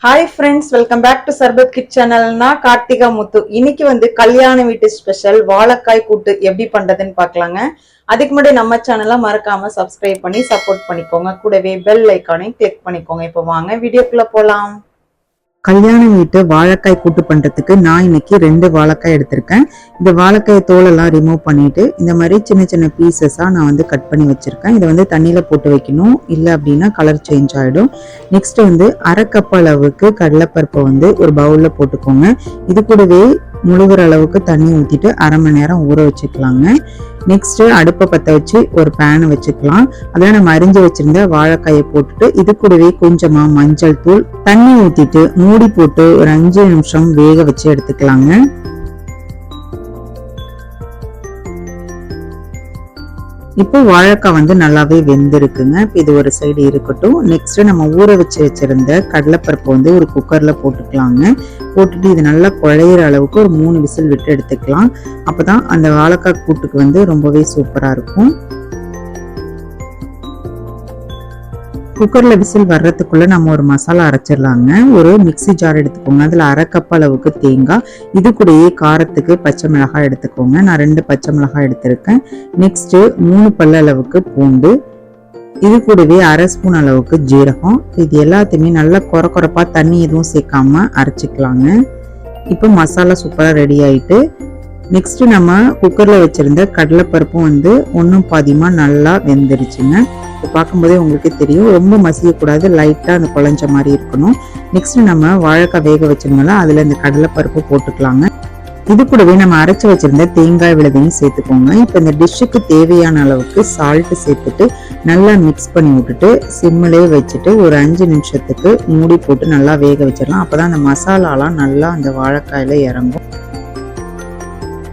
Hi friends, welcome back to Sharbat kid சேனல்னா கார்த்திகா முத்து. இன்னைக்கு கல்யாண வீட்டு ஸ்பெஷல் வாழைக்காய் கூட்டு எப்படி பண்றதுன்னு பார்க்கலாங்க. அதுக்கு முன்னாடி நம்ம சேனலை மறக்காம சப்ஸ்கிரைப் பண்ணி சப்போர்ட் பண்ணிக்கோங்க. கூடவே பெல் ஐக்கானையும் கிளிக் பண்ணிக்கோங்க. இப்போ வாங்க வீடியோக்குள்ள போலாம். கல்யாண வீட்டு வாழைக்காய் கூட்டு பண்றதுக்கு நான் இன்னைக்கு 2 வாழைக்காய் எடுத்திருக்கேன். இந்த வாழைக்காய் தோலெல்லாம் ரிமூவ் பண்ணிட்டு இந்த மாதிரி சின்ன சின்ன பீசஸா நான் கட் பண்ணி வச்சிருக்கேன். இதை தண்ணியில போட்டு வைக்கணும், இல்லை அப்படின்னா கலர் சேஞ்ச் ஆயிடும். நெக்ஸ்ட் அரை கப் அளவுக்கு கடலைப்பருப்பை ஒரு பவுல்ல போட்டுக்கோங்க. இது கூடவே முழுகிற அளவுக்கு தண்ணி ஊற்றிட்டு அரை மணி நேரம் ஊற வச்சுக்கலாங்க. நெக்ஸ்ட் அடுப்பை பற்ற வச்சு ஒரு பேனை வச்சுக்கலாம். அதில் நம்ம அரிஞ்சு வச்சிருந்த வாழைக்காயை போட்டுட்டு இது கூடவே கொஞ்சமா மஞ்சள் தூள் தண்ணி ஊற்றிட்டு மூடி போட்டு ஒரு 5 நிமிஷம் வேக வச்சு எடுத்துக்கலாங்க. இப்போ வாழைக்காய் நல்லாவே வெந்திருக்குங்க. இப்போ இது ஒரு சைடு இருக்கட்டும். நெக்ஸ்ட் நம்ம ஊற வச்சிருந்த கடலைப்பருப்பு ஒரு குக்கர்ல போட்டுக்கலாங்க. போட்டுட்டு இது நல்லா குழையிற அளவுக்கு ஒரு 3 விசில் விட்டு எடுத்துக்கலாம். அப்பதான் அந்த வாழைக்காய் கூட்டுக்கு ரொம்பவே சூப்பரா இருக்கும். குக்கர்ல விசில் வர்றதுக்குள்ள நம்ம ஒரு மசாலா அரைச்சிடலாங்க. ஒரு மிக்சி ஜார் எடுத்துக்கோங்க. அதுல அரை கப் அளவுக்கு தேங்காய், இது கூடயே காரத்துக்கு பச்சை மிளகாய் எடுத்துக்கோங்க. நான் 2 பச்சை மிளகாய் எடுத்திருக்கேன். நெக்ஸ்ட் 3 பல்லு அளவுக்கு பூண்டு, இது கூடவே அரை ஸ்பூன் அளவுக்கு ஜீரகம். இது எல்லாத்தையுமே நல்லா கொரப்பா தண்ணி எதுவும் சேர்க்காம அரைச்சிக்கலாங்க. இப்போ மசாலா சூப்பரா ரெடி ஆயிட்டு நெக்ஸ்ட் நம்ம குக்கர்ல வச்சிருந்த கடலைப்பருப்பும் ஒன்னும் பாதியமா நல்லா வெந்துருச்சுங்க. பார்க்கும்போதே உங்களுக்கு தெரியும், ரொம்ப மசியக்கூடாது, லைட்டா அந்த குழஞ்ச மாதிரி இருக்கணும். நெக்ஸ்ட் நம்ம வாழைக்காய் வேக வச்சிருந்தோம்ல, அதுல இந்த கடலைப்பருப்பு போட்டுக்கலாங்க. இது கூடவே நம்ம அரைச்சு வச்சிருந்த தேங்காய் விழுதையும் சேர்த்துக்கோங்க. இப்ப இந்த டிஷ்ஷுக்கு தேவையான அளவுக்கு சால்ட் சேர்த்துட்டு நல்லா மிக்ஸ் பண்ணி விட்டுட்டு சிம்மிலே வச்சுட்டு ஒரு 5 நிமிஷத்துக்கு மூடி போட்டு நல்லா வேக வச்சிடலாம். அப்பதான் அந்த மசாலாலாம் நல்லா அந்த வாழைக்காயில இறங்கும்.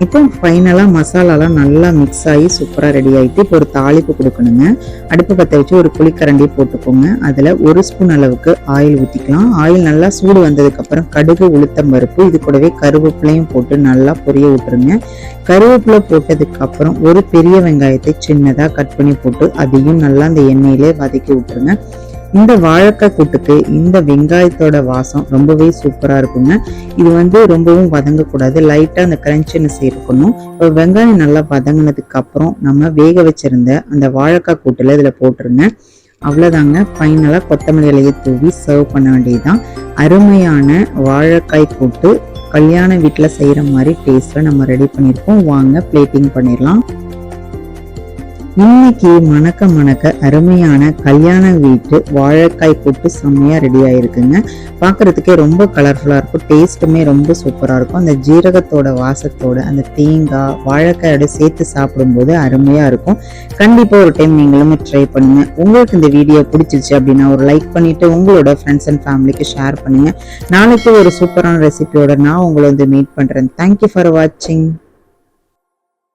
இப்போ ஃபைனலாக மசாலாலாம் நல்லா மிக்ஸ் ஆகி சூப்பராக ரெடி ஆகிட்டு இப்போ ஒரு தாளிப்பு கொடுக்கணுங்க. அடுப்பு பற்ற வச்சு ஒரு புளிக்கரண்டி போட்டுக்கோங்க. அதில் 1 ஸ்பூன் அளவுக்கு ஆயில் ஊற்றிக்கலாம். ஆயில் நல்லா சூடு வந்ததுக்கப்புறம் கடுகு, உளுத்தம் பருப்பு, இது கூடவே கருவேப்பிலையும் போட்டு நல்லா பொரிய விட்டுருங்க. கருவேப்பிலை போட்டதுக்கு அப்புறம் ஒரு பெரிய வெங்காயத்தை சின்னதாக கட் பண்ணி போட்டு அதையும் நல்லா அந்த எண்ணெயிலே வதக்கி விட்டுருங்க. இந்த வாழைக்காய் கூட்டுக்கு இந்த வெங்காயத்தோட வாசம் ரொம்பவே சூப்பரா இருக்குங்க. இது ரொம்பவும் வதங்கக்கூடாது, லைட்டா அந்த கிரன்ச்சினஸ் இருக்கணும். இப்போ வெங்காயம் நல்லா வதங்கினதுக்கு அப்புறம் நம்ம வேக வச்சிருந்த அந்த வாழைக்காய் கூட்டுல இதுல போட்டுருங்க. அவ்வளவுதாங்க. ஃபைனலா கொத்தமல்லி இலையை தூவி சர்வ் பண்ண வேண்டியதுதான். அருமையான வாழைக்காய் கூட்டு கல்யாண வீட்டுல செய்யற மாதிரி டேஸ்ட்ல நம்ம ரெடி பண்ணிருக்கோம். வாங்க பிளேட்டிங் பண்ணிடலாம். இன்னைக்கு மணக்க அருமையான கல்யாண வீட்டு வாழைக்காய் கூட்டு செம்மையா ரெடி ஆயிருக்குங்க. பார்க்கறதுக்கே ரொம்ப கலர்ஃபுல்லா இருக்கும், டேஸ்ட்டுமே ரொம்ப சூப்பரா இருக்கும். அந்த ஜீரகத்தோட வாசத்தோட அந்த தேங்காய் வாழைக்காயோட சேர்த்து சாப்பிடும்போது அருமையா இருக்கும். கண்டிப்பா ஒரு டைம் நீங்களுமே ட்ரை பண்ணுங்க. உங்களுக்கு இந்த வீடியோ பிடிச்சிருச்சு அப்படின்னா ஒரு லைக் பண்ணிட்டு உங்களோட ஃப்ரெண்ட்ஸ் அண்ட் ஃபேமிலிக்கு ஷேர் பண்ணுங்க. நாளைக்கு ஒரு சூப்பரான ரெசிபியோட நான் உங்களை மீட் பண்றேன். தேங்க்யூ ஃபார் வாட்சிங்.